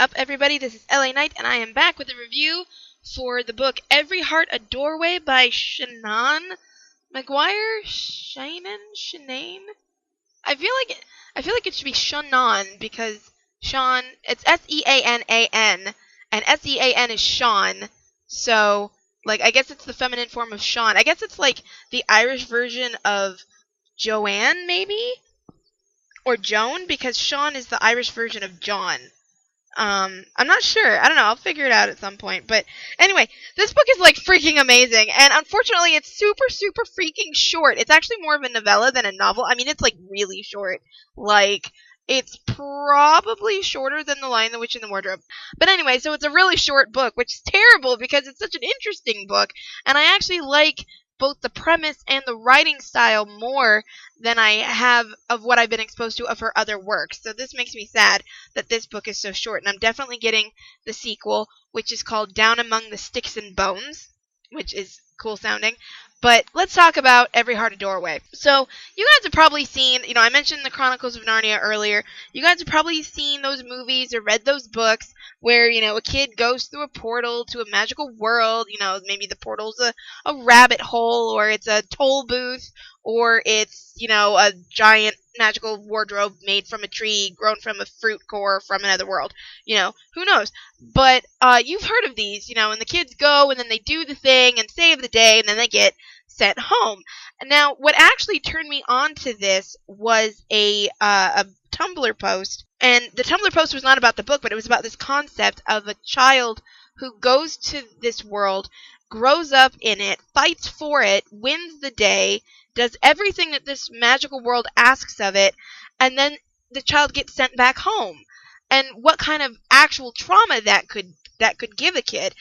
up, everybody? This is LA Knight, and I am back with a review for the book Every Heart a Doorway by Seanan Mcguire. Seanan? I feel like it should be Seanan because Sean, it's S-E-A-N-A-N, and S-E-A-N is Sean. So, like, I guess it's the feminine form of Sean. I guess it's like the Irish version of Joanne, maybe? Or Joan, because Sean is the Irish version of John. I'm not sure. I don't know. I'll figure it out at some point. But anyway, this book is like freaking amazing. And unfortunately, it's super, super freaking short. It's actually more of a novella than a novel. I mean, it's like really short. Like, it's probably shorter than The Lion, the Witch, and the Wardrobe. But anyway, so it's a really short book, which is terrible because it's such an interesting book. And I actually like both the premise and the writing style more than I have of what I've been exposed to of her other works. So this makes me sad that this book is so short. And I'm definitely getting the sequel, which is called Down Among the Sticks and Bones, which is cool sounding. But let's talk about Every Heart a Doorway. So you guys have probably seen, I mentioned the Chronicles of Narnia earlier. You guys have probably seen those movies or read those books where, a kid goes through a portal to a magical world. Maybe the portal's a rabbit hole, or it's a toll booth, or it's, a giant magical wardrobe made from a tree, grown from a fruit core from another world. Who knows? But you've heard of these, and the kids go and then they do the thing and save the day and then they get sent home. Now, what actually turned me on to this was a Tumblr post. And the Tumblr post was not about the book, but it was about this concept of a child who goes to this world, grows up in it, fights for it, wins the day, does everything that this magical world asks of it, and then the child gets sent back home. And what kind of actual trauma that could give a kid.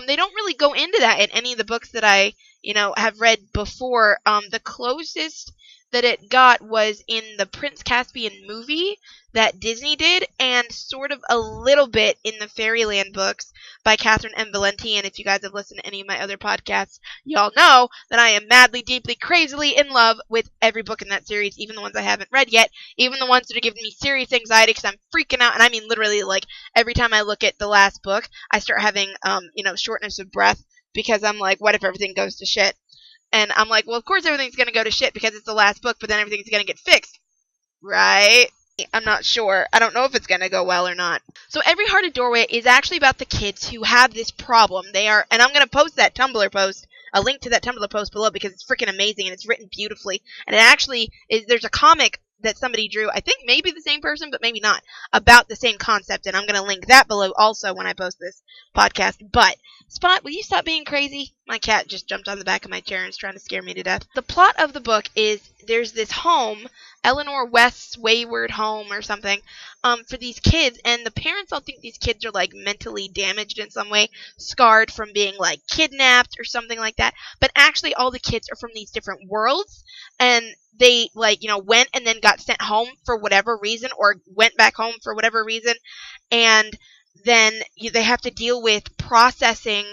They don't really go into that in any of the books that I, have read before. The closest that it got was in the Prince Caspian movie that Disney did, and sort of a little bit in the Fairyland books by Catherine M. Valenti. And if you guys have listened to any of my other podcasts, y'all know that I am madly, deeply, crazily in love with every book in that series, even the ones I haven't read yet, even the ones that are giving me serious anxiety because I'm freaking out. And I mean literally, like, every time I look at the last book, I start having, shortness of breath because I'm like, what if everything goes to shit? And I'm like, well, of course everything's going to go to shit because it's the last book, but then everything's going to get fixed. Right? I'm not sure. I don't know if it's going to go well or not. So Every Heart a Doorway is actually about the kids who have this problem. And I'm going to post that Tumblr post, a link to that Tumblr post below because it's freaking amazing and it's written beautifully. And it actually is, there's a comic that somebody drew, I think maybe the same person, but maybe not, about the same concept. And I'm going to link that below also when I post this podcast. But, Spot, will you stop being crazy? My cat just jumped on the back of my chair and is trying to scare me to death. The plot of the book is there's this home, Eleanor West's Wayward Home or something, for these kids, and the parents all think these kids are, like, mentally damaged in some way, scarred from being, like, kidnapped or something like that, but actually all the kids are from these different worlds, and they, like, went and then got sent home for whatever reason, or went back home for whatever reason, and then they have to deal with processing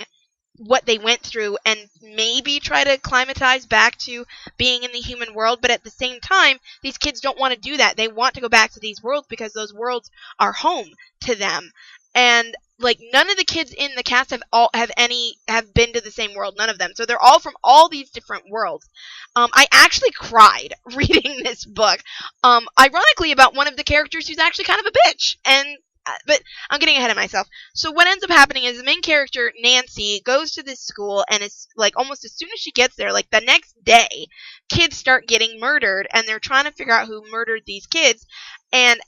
what they went through and maybe try to acclimatize back to being in the human world, but at the same time, these kids don't want to do that. They want to go back to these worlds because those worlds are home to them. And, like, none of the kids in the cast have been to the same world, none of them. So they're all from all these different worlds. I actually cried reading this book, ironically about one of the characters who's actually kind of a bitch, but I'm getting ahead of myself. So what ends up happening is the main character, Nancy, goes to this school, and it's like almost as soon as she gets there, like the next day, kids start getting murdered, and they're trying to figure out who murdered these kids, and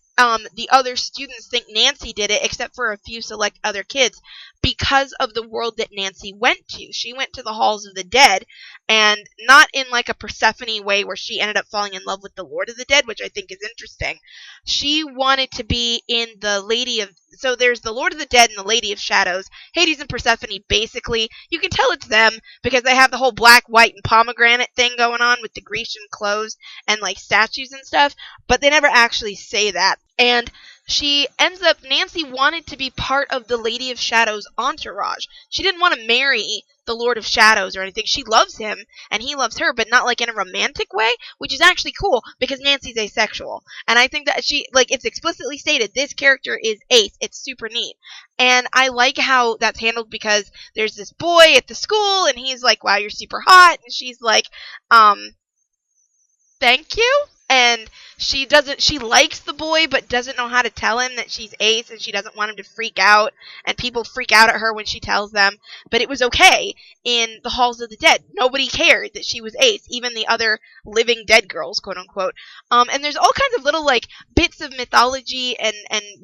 the other students think Nancy did it, except for a few select other kids, because of the world that Nancy went to. She went to the Halls of the Dead, and not in like a Persephone way where she ended up falling in love with the Lord of the Dead, which I think is interesting. She wanted to be in the Lady of... So there's the Lord of the Dead and the Lady of Shadows. Hades and Persephone, basically, you can tell it's them because they have the whole black, white, and pomegranate thing going on with the Grecian clothes and like statues and stuff, but they never actually say that. And she ends up, Nancy wanted to be part of the Lady of Shadows entourage. She didn't want to marry the Lord of Shadows or anything. She loves him, and he loves her, but not like in a romantic way, which is actually cool, because Nancy's asexual. And I think that she, like, it's explicitly stated, this character is ace. It's super neat. And I like how that's handled, because there's this boy at the school, and he's like, wow, you're super hot, and she's like, thank you. And she likes the boy, but doesn't know how to tell him that she's ace, and she doesn't want him to freak out, and people freak out at her when she tells them. But it was okay in the Halls of the Dead. Nobody cared that she was ace, even the other living dead girls, quote unquote. And there's all kinds of little, like, bits of mythology and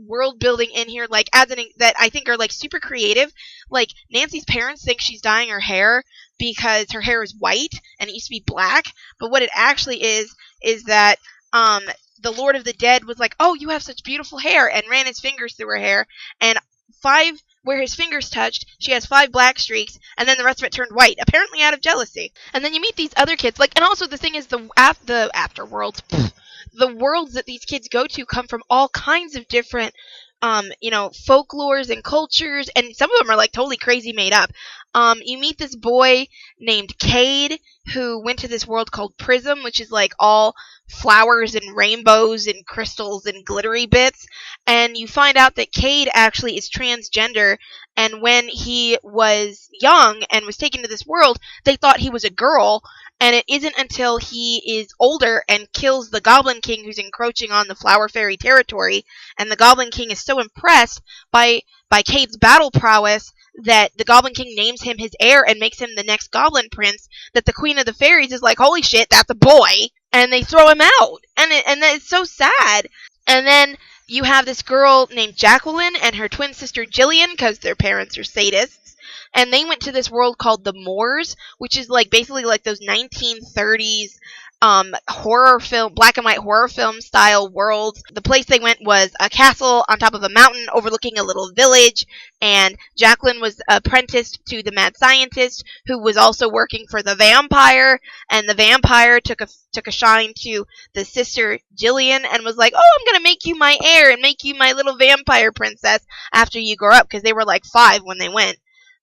world building in here, like, that I think are, like, super creative. Like, Nancy's parents think she's dyeing her hair because her hair is white and it used to be black, but what it actually is that the Lord of the Dead was like, oh, you have such beautiful hair, and ran his fingers through her hair, and where his fingers touched, she has 5 black streaks, and then the rest of it turned white, apparently out of jealousy. And then you meet these other kids, like, and also the thing is, the afterworlds, the worlds that these kids go to come from all kinds of different folklores and cultures, and some of them are like totally crazy made up. You meet this boy named Cade, who went to this world called Prism, which is like all flowers and rainbows and crystals and glittery bits, and you find out that Cade actually is transgender, and when he was young and was taken to this world, they thought he was a girl, and it isn't until he is older and kills the Goblin King who's encroaching on the Flower Fairy territory, and the Goblin King is so impressed by Cade's battle prowess that the Goblin King names him his heir and makes him the next Goblin Prince, that the Queen of the Fairies is like, holy shit, that's a boy, and they throw him out, and it's so sad. And then you have this girl named Jacqueline and her twin sister Jillian, because their parents are sadists, and they went to this world called the Moors, which is like basically like those 1930s horror film, black and white horror film style worlds. The place they went was a castle on top of a mountain overlooking a little village, and Jacqueline was apprenticed to the mad scientist who was also working for the vampire, and the vampire took a shine to the sister Jillian and was like, oh, I'm gonna make you my heir and make you my little vampire princess after you grow up, because they were like 5 when they went,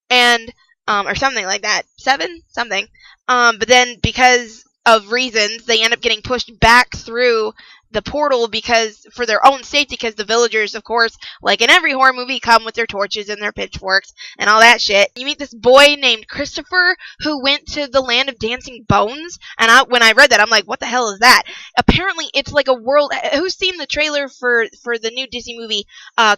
and or something like that, 7 something, but then because of reasons, they end up getting pushed back through the portal because for their own safety, because the villagers, of course, like in every horror movie, come with their torches and their pitchforks and all that shit. You meet this boy named Christopher who went to the land of dancing bones, and when I read that, I'm like, what the hell is that? Apparently, it's like a world. Who's seen the trailer for the new Disney movie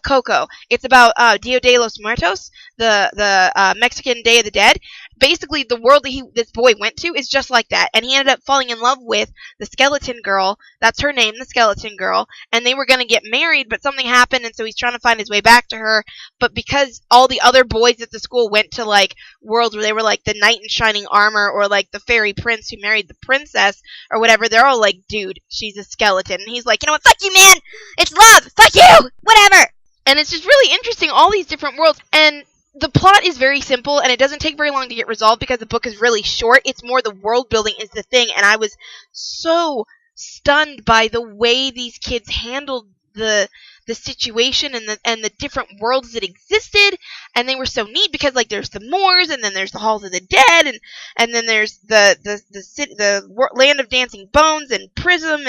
Coco? It's about Dia de los Muertos, the Mexican Day of the Dead. Basically, the world that this boy went to is just like that, and he ended up falling in love with the skeleton girl. That's her name, the skeleton girl, and they were going to get married, but something happened, and so he's trying to find his way back to her, but because all the other boys at the school went to, like, worlds where they were, like, the knight in shining armor, or, like, the fairy prince who married the princess, or whatever, they're all like, dude, she's a skeleton, and he's like, you know what, fuck you, man, it's love, fuck you, whatever, and it's just really interesting, all these different worlds, and the plot is very simple, and it doesn't take very long to get resolved because the book is really short. It's more the world building is the thing, and I was so stunned by the way these kids handled the situation and the different worlds that existed, and they were so neat because, like, there's the Moors, and then there's the Halls of the Dead, and then there's the land of dancing bones and Prism,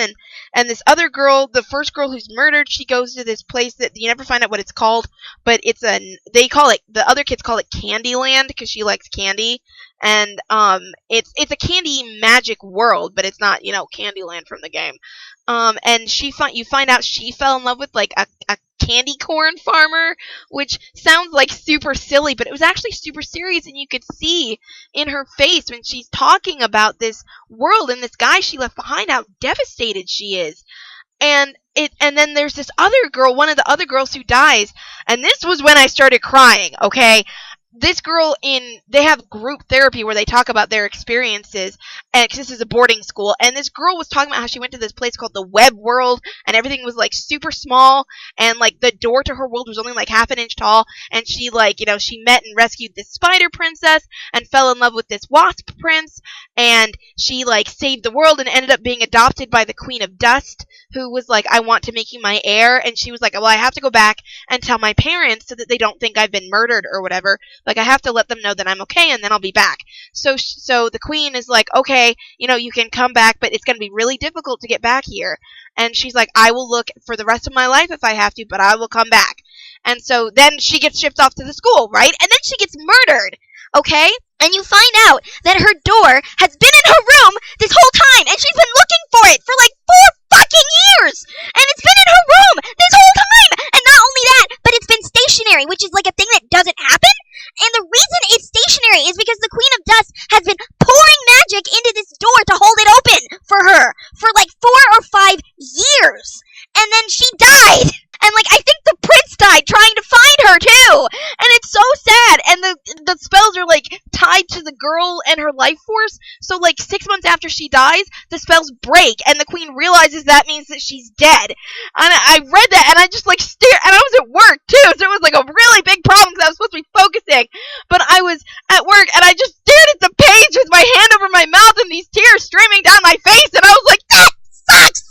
and this other girl, the first girl who's murdered, she goes to this place that you never find out what it's called, but the other kids call it Candyland because she likes candy. And it's a candy magic world, but it's not, Candyland from the game. And you find out she fell in love with like a candy corn farmer, which sounds like super silly, but it was actually super serious, and you could see in her face when she's talking about this world and this guy she left behind how devastated she is. And then there's this other girl, one of the other girls who dies, and this was when I started crying, okay? this girl they have group therapy where they talk about their experiences, and 'cause this is a boarding school, and this girl was talking about how she went to this place called the Web World, and everything was like super small, and like the door to her world was only like half an inch tall, and she like, she met and rescued this spider princess and fell in love with this wasp prince, and she like saved the world and ended up being adopted by the Queen of Dust, who was like, I want to make you my heir, and she was like, well, I have to go back and tell my parents so that they don't think I've been murdered or whatever. Like, I have to let them know that I'm okay, and then I'll be back. So the queen is like, okay, you can come back, but it's going to be really difficult to get back here. And she's like, I will look for the rest of my life if I have to, but I will come back. And so then she gets shipped off to the school, right? And then she gets murdered, okay? And you find out that her door has been in her room this whole time, and she's been looking for it for like 4 fucking years! And it's been in her room this whole time! And not only that, but it's been stationary, which is like a thing that doesn't happen. And the reason it's stationary is because the Queen of Dust has been pouring magic into this door to hold it open for her for like 4 or 5 years. And then she died. And like, I think the prince died trying to find her too. And it's so sad. And the spells are like tied to the girl and her life force. So like 6 months after she dies, the spells break, and the queen realizes that means that she's dead. And I read that, and I just like stared, and I was at work too, so it was like a really big problem because I was supposed to be focusing. But I was at work, and I just stared at the page with my hand over my mouth and these tears streaming down my face, and I was like, that sucks!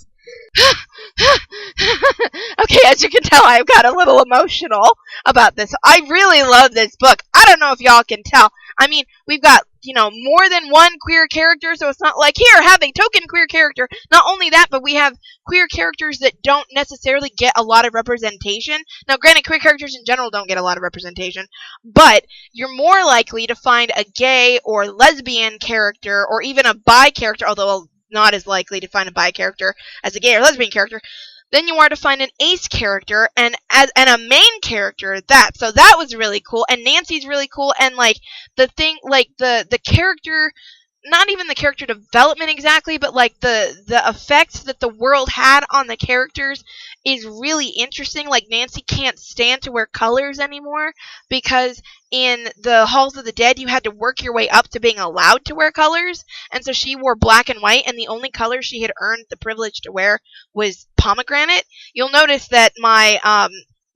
Okay, as you can tell, I got a little emotional about this. I really love this book. I don't know if y'all can tell. I mean, we've got, more than one queer character, so it's not like, here, have a token queer character. Not only that, but we have queer characters that don't necessarily get a lot of representation. Now, granted, queer characters in general don't get a lot of representation, but you're more likely to find a gay or lesbian character, or even a bi character, although not as likely to find a bi character as a gay or lesbian character, than you are to find an ace character and a main character. So that was really cool, and Nancy's really cool, and like the thing, like the character, not even the character development exactly, but like the effects that the world had on the characters is really interesting. Like, Nancy can't stand to wear colors anymore because in the Halls of the Dead you had to work your way up to being allowed to wear colors, and so she wore black and white, and the only color she had earned the privilege to wear was pomegranate. You'll notice that my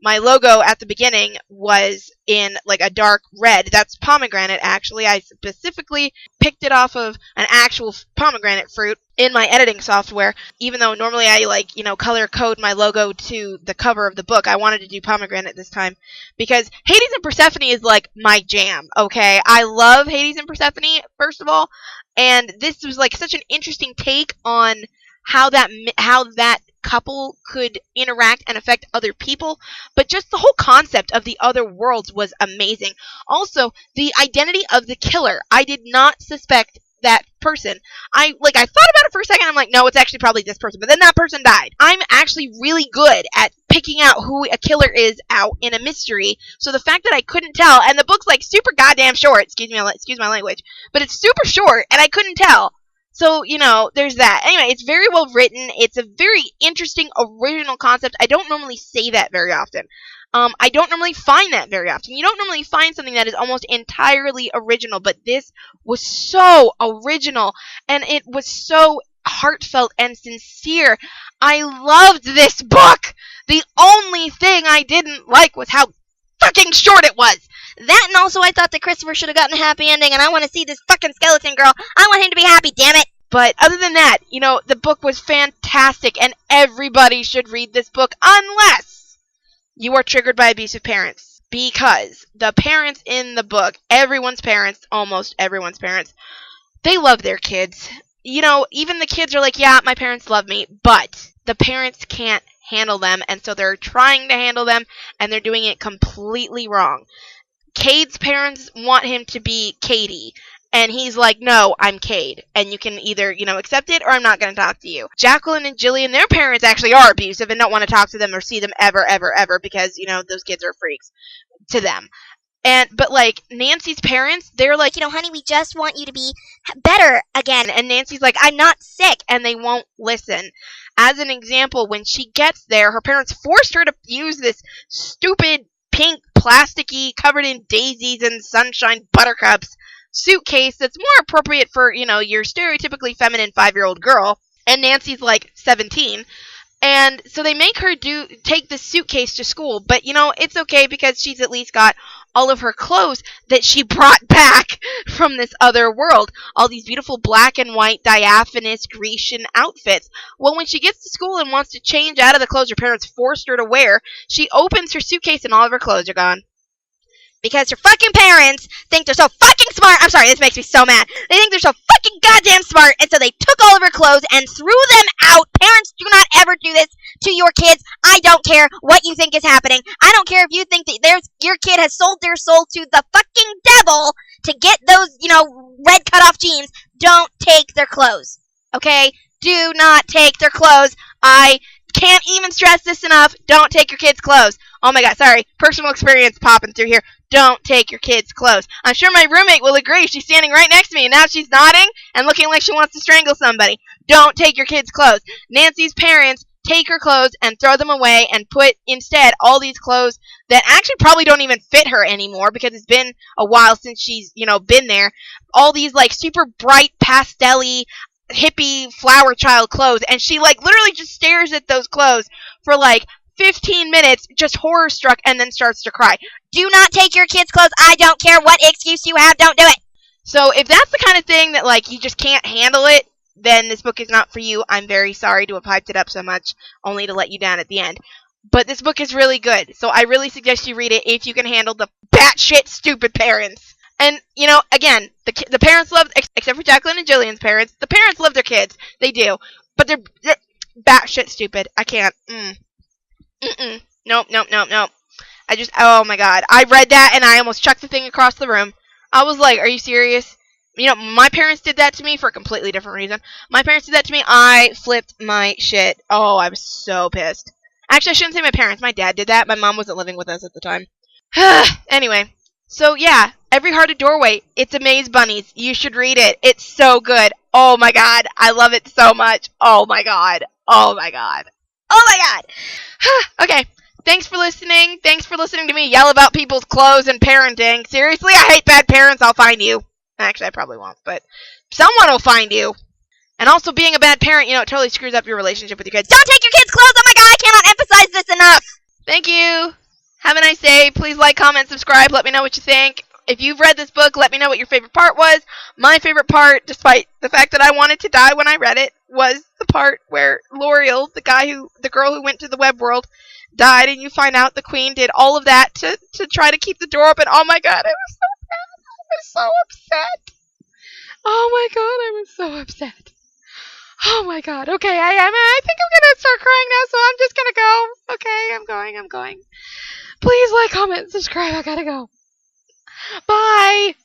logo at the beginning was in like a dark red. That's pomegranate, actually. I specifically picked it off of an actual pomegranate fruit in my editing software. Even though normally I color code my logo to the cover of the book, I wanted to do pomegranate this time because Hades and Persephone is like my jam, okay? I love Hades and Persephone, first of all, and this was like such an interesting take on how that couple could interact and affect other people, but just the whole concept of the other worlds was amazing. Also, the identity of the killer. I did not suspect that person. I thought about it for a second. I'm like, no, it's actually probably this person, but then that person died. I'm actually really good at picking out who a killer is out in a mystery, so the fact that I couldn't tell, and the book's like super goddamn short, excuse my language, but it's super short, and I couldn't tell. So, there's that. Anyway, it's very well written. It's a very interesting, original concept. I don't normally say that very often. I don't normally find that very often. You don't normally find something that is almost entirely original, but this was so original, and it was so heartfelt and sincere. I loved this book. The only thing I didn't like was how fucking short it was. That, and also I thought that Christopher should have gotten a happy ending, and I want to see this fucking skeleton girl. I want him to be happy, damn it. But other than that, the book was fantastic, and everybody should read this book unless you are triggered by abusive parents. Because the parents in the book, everyone's parents, almost everyone's parents, they love their kids. Even the kids are like, yeah, my parents love me, but the parents can't handle them, and so they're trying to handle them, and they're doing it completely wrong. Cade's parents want him to be Katie, and he's like, no, I'm Cade, and you can either, accept it, or I'm not going to talk to you. Jacqueline and Jillian, their parents actually are abusive and don't want to talk to them or see them ever, ever, ever, because, those kids are freaks to them. But Nancy's parents, they're like, honey, we just want you to be better again. And Nancy's like, I'm not sick, and they won't listen. As an example, when she gets there, her parents forced her to use this stupid pink plasticky, covered in daisies and sunshine buttercups suitcase that's more appropriate for, your stereotypically feminine 5-year-old girl. And Nancy's like 17. And so they make her take this suitcase to school, but it's okay because she's at least got all of her clothes that she brought back from this other world. All these beautiful black and white diaphanous Grecian outfits. Well, when she gets to school and wants to change out of the clothes her parents forced her to wear, she opens her suitcase and all of her clothes are gone. Because her fucking parents think they're so fucking smart. I'm sorry, this makes me so mad. They think they're so fucking goddamn smart, and so they took all of her clothes and threw them out. Parents, do not ever do this to your kids. I don't care what you think is happening. I don't care if you think that your kid has sold their soul to the fucking devil to get those, red cutoff jeans. Don't take their clothes, okay? Do not take their clothes. I can't even stress this enough. Don't take your kids' clothes. Oh my god, sorry. Personal experience popping through here. Don't take your kids' clothes. I'm sure my roommate will agree. She's standing right next to me, and now she's nodding and looking like she wants to strangle somebody. Don't take your kids' clothes. Nancy's parents take her clothes and throw them away and put instead all these clothes that actually probably don't even fit her anymore because it's been a while since she's, been there. All these, super bright, pastel-y, hippie flower child clothes, and she, literally just stares at those clothes for, 15 minutes, just horror struck, and then starts to cry. Do not take your kids' clothes. I don't care what excuse you have. Don't do it. So if that's the kind of thing that, you just can't handle it, then this book is not for you. I'm very sorry to have hyped it up so much, only to let you down at the end. But this book is really good, so I really suggest you read it if you can handle the batshit stupid parents. And, again, the parents love, except for Jacqueline and Jillian's parents, the parents love their kids. They do. But they're batshit stupid. I can't. Nope. Oh my god. I read that and I almost chucked the thing across the room. I was like, are you serious? My parents did that to me for a completely different reason. My parents did that to me. I flipped my shit. Oh, I was so pissed. Actually, I shouldn't say my parents. My dad did that. My mom wasn't living with us at the time. Anyway. So, yeah. Every Heart a Doorway. It's a Maze Bunnies. You should read it. It's so good. Oh my god. I love it so much. Oh my god. Oh my god. Oh my god. Okay. Thanks for listening. Thanks for listening to me yell about people's clothes and parenting. Seriously, I hate bad parents. I'll find you. Actually, I probably won't, but someone will find you. And also, being a bad parent, it totally screws up your relationship with your kids. Don't take your kids' clothes! Oh my god, I cannot emphasize this enough! Thank you. Have a nice day. Please like, comment, subscribe. Let me know what you think. If you've read this book, let me know what your favorite part was. My favorite part, despite the fact that I wanted to die when I read it, was the part where L'Oreal, the girl who went to the web world, died, and you find out the queen did all of that to try to keep the door open. Oh my god, I was so bad. I was so upset. Oh my god, I was so upset. Oh my god. Okay, I think I'm gonna start crying now, so I'm just gonna go. Okay, I'm going. Please like, comment, subscribe. I gotta go. Bye.